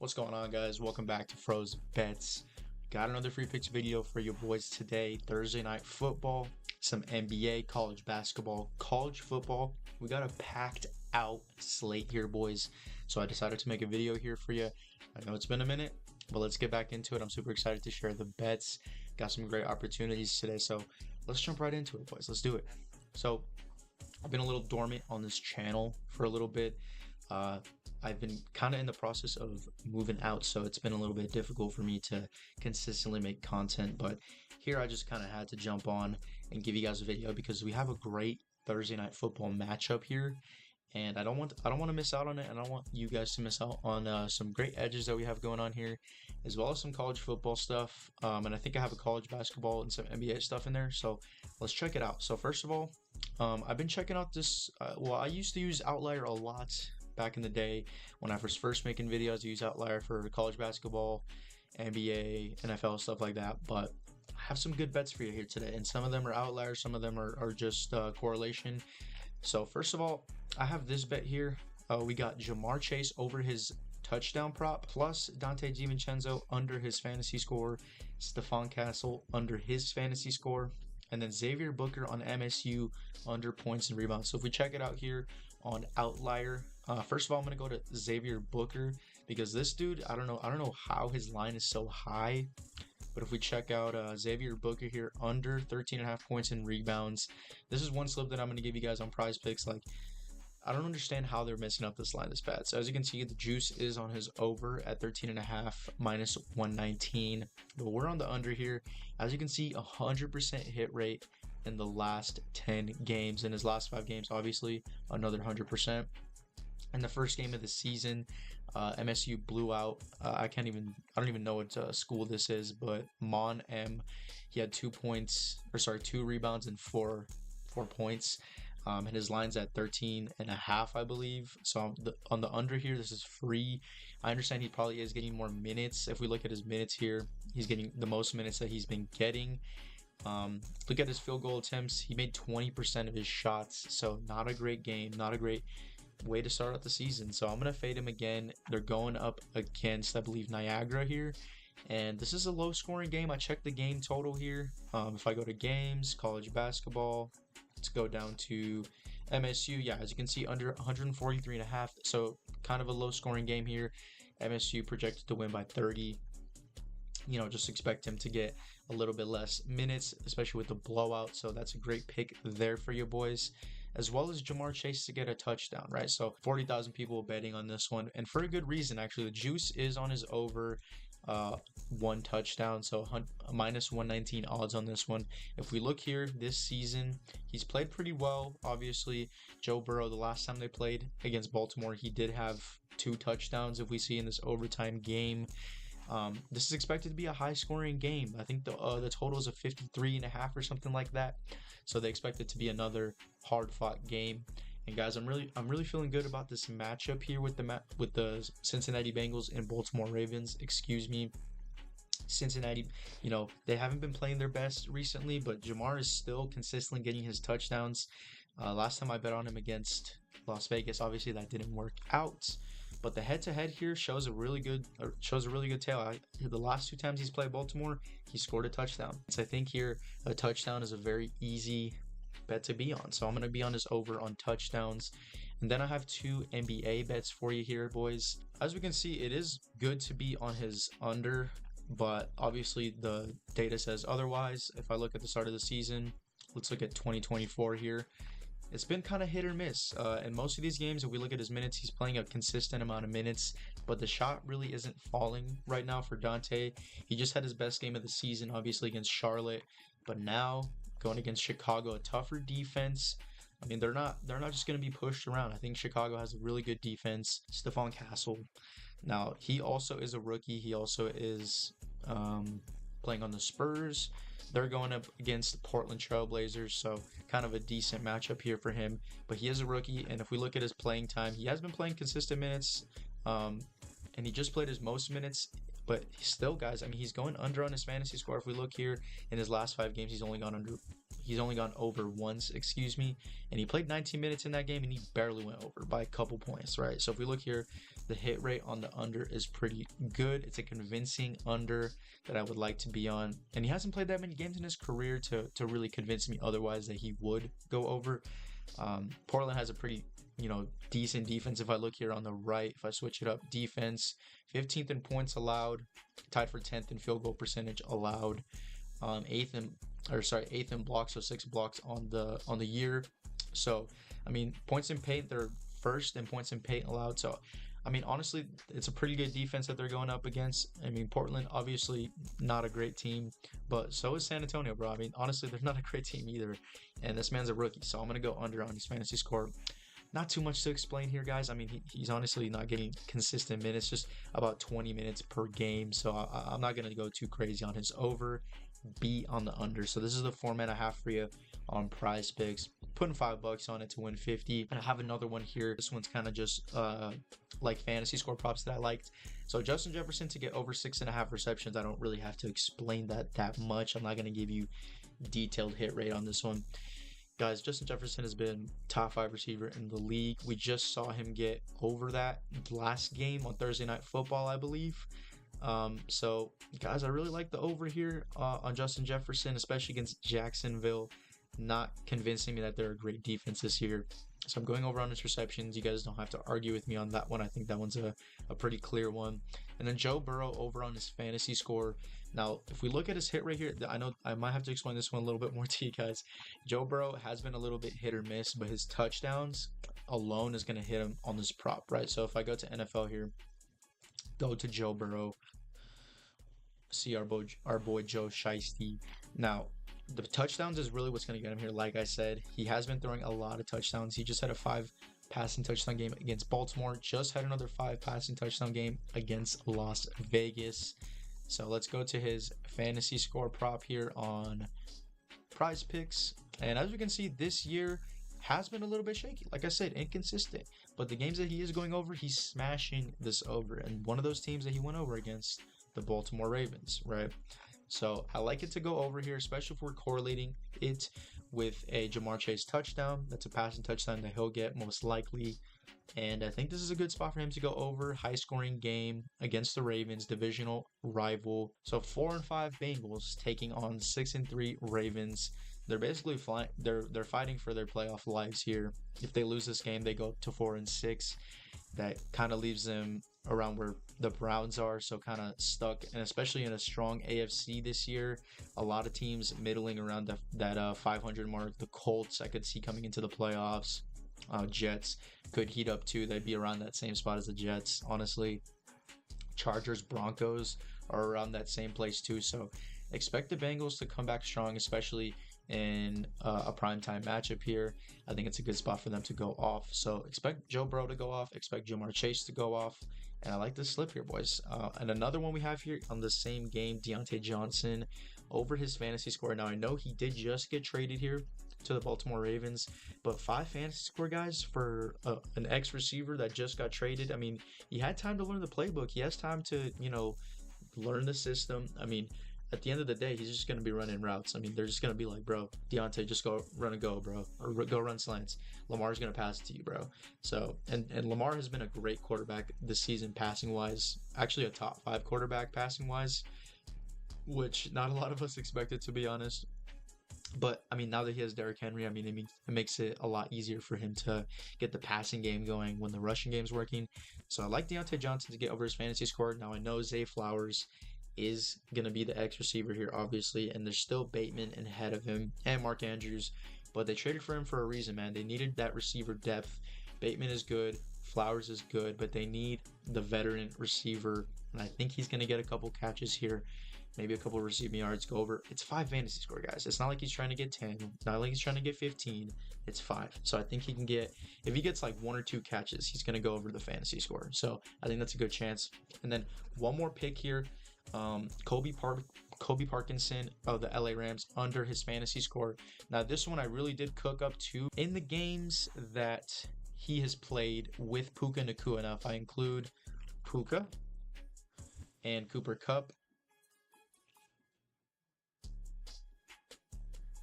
What's going on, guys? Welcome back to Froze Bets. Got another free picks video for you boys today. Thursday night football, some NBA, college basketball, college football. We got a packed out slate here, boys. So I decided to make a video here for you. I know it's been a minute, but let's get back into it. I'm super excited to share the bets. Got some great opportunities today. So let's jump right into it, boys. Let's do it. So I've been a little dormant on this channel for a little bit. I've been kind of in the process of moving out, so it's been a little bit difficult for me to consistently make content, but here I just kind of had to jump on and give you guys a video because we have a great Thursday night football matchup here, and I don't want to miss out on it, and I don't want you guys to miss out on some great edges that we have going on here, as well as some college football stuff, and I think I have a college basketball and some NBA stuff in there, so let's check it out. So first of all, I've been checking out this, well, I used to use Outlier a lot back in the day when I was first making videos. I use Outlier for college basketball, NBA, NFL, stuff like that, but I have some good bets for you here today, and some of them are Outliers, some of them are just correlation. So first of all, I have this bet here. We got Ja'Marr Chase over his touchdown prop, plus Dante DiVincenzo under his fantasy score, Stephon Castle under his fantasy score, and then Xavier Booker on MSU under points and rebounds. So if we check it out here on Outlier, first of all, I'm gonna go to Xavier Booker because this dude, I don't know how his line is so high, but if we check out Xavier Booker here under 13.5 points and rebounds, this is one slip that I'm gonna give you guys on PrizePicks. Like, I don't understand how they're messing up this line this bad. So as you can see, the juice is on his over at 13.5 minus 119, but we're on the under here. As you can see, 100% hit rate in the last 10 games. In his last 5 games, obviously another 100%. In the first game of the season, MSU blew out, I don't even know what school this is, but Mon M, he had 2 rebounds and 4 points. And his line's at 13.5, I believe. So on the under here, this is free. I understand he probably is getting more minutes. If we look at his minutes here, he's getting the most minutes that he's been getting. Look at his field goal attempts. He made 20% of his shots. So not a great game, not a great way to start out the season. So I'm going to fade him again. They're going up against, I believe, Niagara here. And this is a low scoring game. I checked the game total here. If I go to games, college basketball, let's go down to MSU. Yeah, as you can see, under 143.5. So kind of a low scoring game here. MSU projected to win by 30. You know, just expect him to get a little bit less minutes, especially with the blowout. So that's a great pick there for you boys, as well as Ja'Marr Chase to get a touchdown, right? So 40,000 people betting on this one, and for a good reason, actually. The juice is on his over 1 touchdown, so minus 119 odds on this one. If we look here this season, he's played pretty well. Obviously, Joe Burrow, the last time they played against Baltimore, he did have 2 touchdowns. If we see in this overtime game, this is expected to be a high scoring game. I think the total is a 53.5 or something like that. So they expect it to be another hard fought game. And guys, I'm really feeling good about this matchup here with the Cincinnati Bengals and Baltimore Ravens. Excuse me. Cincinnati, you know, they haven't been playing their best recently, but Ja'Marr is still consistently getting his touchdowns. Last time I bet on him against Las Vegas, obviously that didn't work out. But the head-to-head here shows a really good tale. The last 2 times he's played Baltimore, he scored a touchdown. So I think here a touchdown is a very easy bet to be on. So I'm going to be on his over on touchdowns. And then I have 2 NBA bets for you here, boys. As we can see, it is good to be on his under, but obviously the data says otherwise. If I look at the start of the season, let's look at 2024 here. It's been kind of hit or miss. In most of these games, if we look at his minutes, he's playing a consistent amount of minutes, but the shot really isn't falling right now for Dante. He just had his best game of the season, obviously, against Charlotte, but now going against Chicago, a tougher defense. I mean, they're not just going to be pushed around. I think Chicago has a really good defense. Stephon Castle. Now, he also is a rookie. He also is playing on the Spurs. They're going up against the Portland Trailblazers, so kind of a decent matchup here for him. But he is a rookie, and if we look at his playing time, he has been playing consistent minutes, and he just played his most minutes. But still, guys, I mean, he's going under on his fantasy score. If we look here in his last 5 games, he's only gone under He's only gone over once, excuse me, and he played 19 minutes in that game and he barely went over by a couple points, right? So if we look here, the hit rate on the under is pretty good. It's a convincing under that I would like to be on, and he hasn't played that many games in his career to really convince me otherwise that he would go over. Portland has a pretty, decent defense. If I look here on the right, if I switch it up, defense 15th in points allowed, tied for 10th in field goal percentage allowed, 8th in blocks, so 6 blocks on the year. So I mean, points in paint, they're first in points in paint allowed. So I mean, honestly, it's a pretty good defense that they're going up against. I mean, Portland, obviously not a great team, but so is San Antonio, bro. I mean, honestly, they're not a great team either. And this man's a rookie, so I'm going to go under on his fantasy score. Not too much to explain here, guys. I mean, he's honestly not getting consistent minutes, just about 20 minutes per game. So I'm not going to go too crazy on his over, be on the under. So this is the format I have for you on PrizePicks. Putting $5 on it to win 50. And I have another one here. This one's kind of just like fantasy score props that I liked. So Justin Jefferson to get over 6.5 receptions. I don't really have to explain that much. I'm not going to give you detailed hit rate on this one. Guys, Justin Jefferson has been top 5 receiver in the league. We just saw him get over that last game on Thursday Night Football, I believe. So, guys, I really like the over here on Justin Jefferson, especially against Jacksonville. Not convincing me that they're a great defense this year. So I'm going over on his receptions. You guys don't have to argue with me on that one. I think that one's a pretty clear one. And then Joe Burrow over on his fantasy score. Now, if we look at his hit rate here, I know I might have to explain this one a little bit more to you guys. Joe Burrow has been a little bit hit or miss, but his touchdowns alone is going to hit him on this prop, right? So if I go to NFL here, go to Joe Burrow, see our boy Joe Shiesty. Now, the touchdowns is really what's going to get him here. Like I said, he has been throwing a lot of touchdowns. He just had a 5 passing touchdown game against Baltimore. Just had another 5 passing touchdown game against Las Vegas. So let's go to his fantasy score prop here on PrizePicks. And as we can see, this year has been a little bit shaky. Like I said, inconsistent. But the games that he is going over, he's smashing this over. And one of those teams that he went over against, the Baltimore Ravens, right? So I like it to go over here, especially if we're correlating it with a Jamar Chase touchdown. That's a passing touchdown that he'll get most likely. And I think this is a good spot for him to go over. High scoring game against the Ravens, divisional rival. So 4-5 Bengals taking on 6-3 Ravens. They're basically flying. They're fighting for their playoff lives here. If they lose this game, they go to 4-6. That kind of leaves them around where the Browns are, so kind of stuck, and especially in a strong AFC this year, a lot of teams middling around that 500 mark. The Colts I could see coming into the playoffs. Jets could heat up too. They'd be around that same spot as the Jets, honestly. Chargers, Broncos are around that same place too, so expect the Bengals to come back strong, especially in a primetime matchup here. I think it's a good spot for them to go off. So expect Joe Burrow to go off, expect Jamar Chase to go off, and I like this slip here, boys. And another one we have here on the same game, Deontay Johnson over his fantasy score. Now I know he did just get traded here to the Baltimore Ravens, but 5 fantasy score, guys, for an ex-receiver that just got traded. I mean, he had time to learn the playbook. He has time to, learn the system. I mean, at the end of the day, he's just going to be running routes. I mean, they're just going to be like, bro, Deontay, just go run and go, bro. Or go run slants. Lamar's going to pass it to you, bro. So, and Lamar has been a great quarterback this season passing-wise. Actually, a top 5 quarterback passing-wise, which not a lot of us expected, to be honest. But, I mean, now that he has Derrick Henry, I mean, it makes it a lot easier for him to get the passing game going when the rushing game's working. So, I like Deontay Johnson to get over his fantasy score. Now, I know Zay Flowers is going to be the X receiver here, obviously, and there's still Bateman ahead of him and Mark Andrews, but they traded for him for a reason, man. They needed that receiver depth. Bateman is good, Flowers is good, but they need the veteran receiver, and I think he's going to get a couple catches here, maybe a couple receiving yards, go over. It's 5 fantasy score, guys. It's not like he's trying to get 10, not like he's trying to get 15. It's 5. So I think he can get, if he gets like 1 or 2 catches, he's going to go over the fantasy score. So I think that's a good chance. And then one more pick here. Kobe Parkinson of the LA Rams under his fantasy score. Now this one I really did cook up too in the games that he has played with Puka Nacua. Now if I include Puka and Cooper Kupp,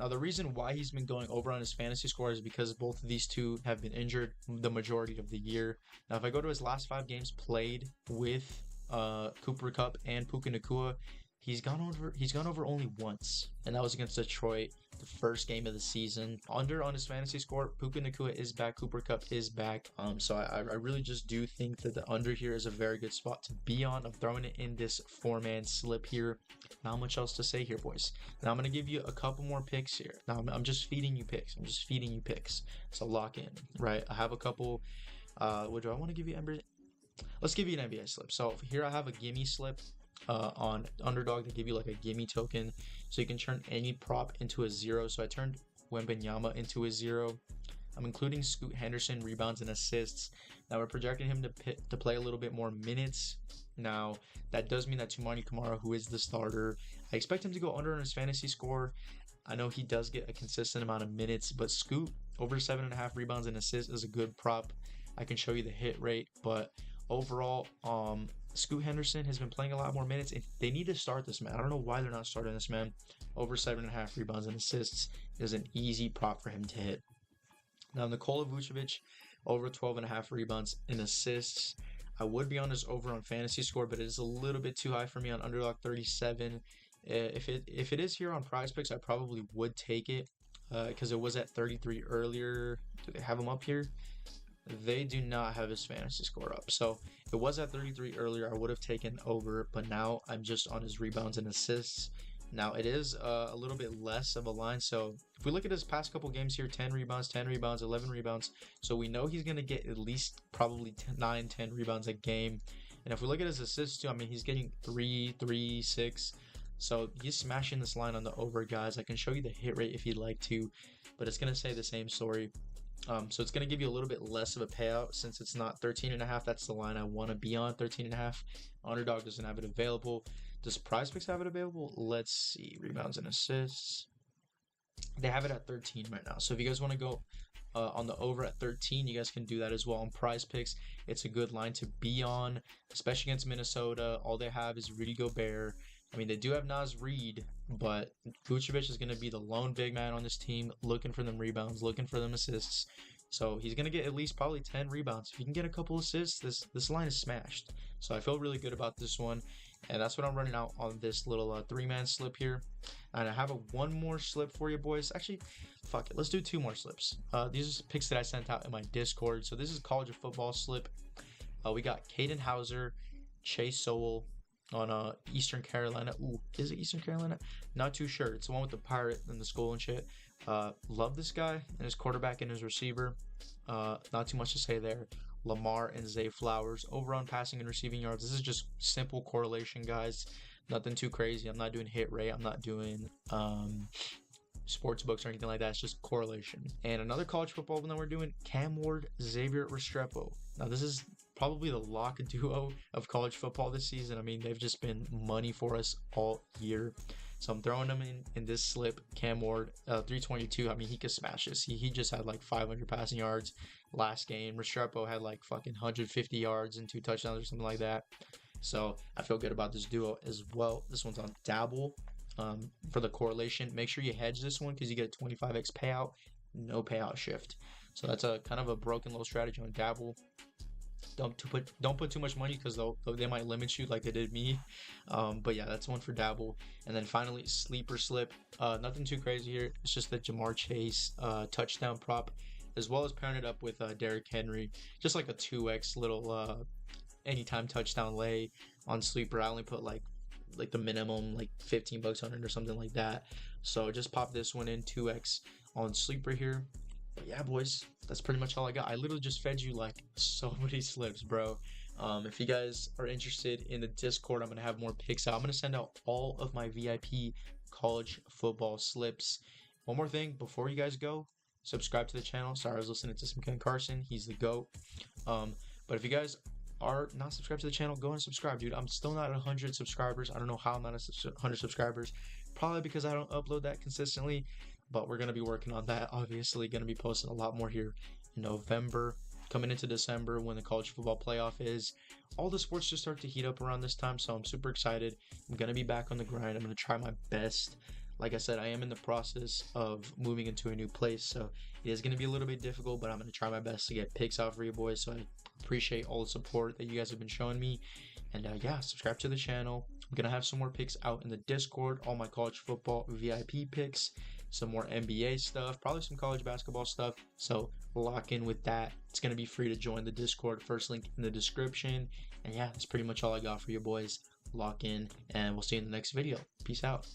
Now, the reason why he's been going over on his fantasy score is because both of these two have been injured the majority of the year. Now, if I go to his last 5 games played with Cooper Kupp and Puka Nacua, he's gone over only once, and that was against Detroit, the first game of the season. Under on his fantasy score, Puka Nacua is back, Cooper Kupp is back. So I really just do think that the under here is a very good spot to be on. I'm throwing it in this 4-man slip here. Not much else to say here, boys. Now I'm gonna give you a couple more picks here. Now I'm just feeding you picks. So lock in, right? I have a couple. What do I want to give you, Ember? Let's give you an NBA slip. So here I have a gimme slip on Underdog to give you like a gimme token, so you can turn any prop into a 0. So I turned Wembanyama into a 0. I'm including Scoot Henderson rebounds and assists. Now we're projecting him to play a little bit more minutes. Now that does mean that Tumani Kamara, who is the starter, I expect him to go under on his fantasy score. I know he does get a consistent amount of minutes, but Scoot over 7.5 rebounds and assists is a good prop. I can show you the hit rate, but overall, Scoot Henderson has been playing a lot more minutes, and they need to start this man. I don't know why they're not starting this man. Over 7.5 rebounds and assists is an easy prop for him to hit. Now, Nikola Vucevic, over 12.5 rebounds and assists. I would be on his over on fantasy score, but it is a little bit too high for me on Underdog 37. If it is here on PrizePicks, I probably would take it because it was at 33 earlier. Do they have him up here? They do not have his fantasy score up. So it was at 33 earlier. I would have taken over, but now I'm just on his rebounds and assists. Now it is a little bit less of a line. So if we look at his past couple games here, 10 rebounds, 11 rebounds. So we know he's going to get at least probably 9-10 rebounds a game. And if we look at his assists too, I mean, he's getting 3, 6. So he's smashing this line on the over, guys. I can show you the hit rate if you'd like to, but it's going to say the same story. So it's going to give you a little bit less of a payout since it's not 13.5. That's the line I want to be on, 13.5. Underdog doesn't have it available. Does PrizePicks have it available? Let's see. Rebounds and assists. They have it at 13 right now. So if you guys want to go on the over at 13, you guys can do that as well on PrizePicks. It's a good line to be on, especially against Minnesota. All they have is Rudy Gobert. I mean, they do have Naz Reid, but Vucevic is going to be the lone big man on this team, looking for them rebounds, looking for them assists. So he's going to get at least probably 10 rebounds. If you can get a couple assists, this line is smashed. So I feel really good about this one. And that's what I'm running out on this little 3-man slip here. And I have one more slip for you, boys. Actually, fuck it. Let's do 2 more slips. These are picks that I sent out in my Discord. So this is college football slip. We got Caden Hauser, Chase Sowell on Eastern Carolina. Ooh, is it Eastern Carolina? Not too sure. It's the one with the pirate and the skull and shit. Love this guy and his quarterback and his receiver. Not too much to say there. Lamar and Zay Flowers over on passing and receiving yards. This is just simple correlation, guys. Nothing too crazy. I'm not doing hit rate. I'm not doing sports books or anything like that. It's just correlation. And another college football one that we're doing, Cam Ward, Xavier Restrepo. Now this is probably the lock duo of college football this season. I mean, they've just been money for us all year. So I'm throwing them in this slip. Cam Ward, 322. I mean, he could smash this. He just had like 500 passing yards last game. Restrepo had like fucking 150 yards and 2 touchdowns or something like that. So I feel good about this duo as well. This one's on Dabble. For the correlation, make sure you hedge this one because you get a 25x payout, no payout shift. So that's a kind of a broken little strategy on Dabble. Don't put too much money because they might limit you like they did me. But yeah, that's one for Dabble. And then finally, sleeper slip. Nothing too crazy here. It's just the Jamar Chase touchdown prop, as well as pairing it up with Derrick Henry. Just like a 2x little anytime touchdown lay on sleeper. I only put like the minimum like $15 on it or something like that. So just pop this one in 2x on sleeper here. But yeah, boys, that's pretty much all I got. I literally just fed you like so many slips, bro. If you guys are interested in the Discord, I'm going to have more picks out. I'm going to send out all of my VIP college football slips. One more thing before you guys go, subscribe to the channel. Sorry, I was listening to some Ken Carson. He's the GOAT. But if you guys are not subscribed to the channel, go and subscribe, dude. I'm still not at 100 subscribers. I don't know how I'm not at 100 subscribers. Probably because I don't upload that consistently. But we're going to be working on that. Obviously, going to be posting a lot more here in November. Coming into December when the college football playoff is. All the sports just start to heat up around this time. So I'm super excited. I'm going to be back on the grind. I'm going to try my best. Like I said, I am in the process of moving into a new place, so it is going to be a little bit difficult, but I'm going to try my best to get picks out for you boys. So I appreciate all the support that you guys have been showing me. And yeah, subscribe to the channel. I'm going to have some more picks out in the Discord, all my college football VIP picks, some more NBA stuff, probably some college basketball stuff. So lock in with that. It's going to be free to join the Discord. First link in the description. And yeah, that's pretty much all I got for you boys. Lock in, and we'll see you in the next video. Peace out.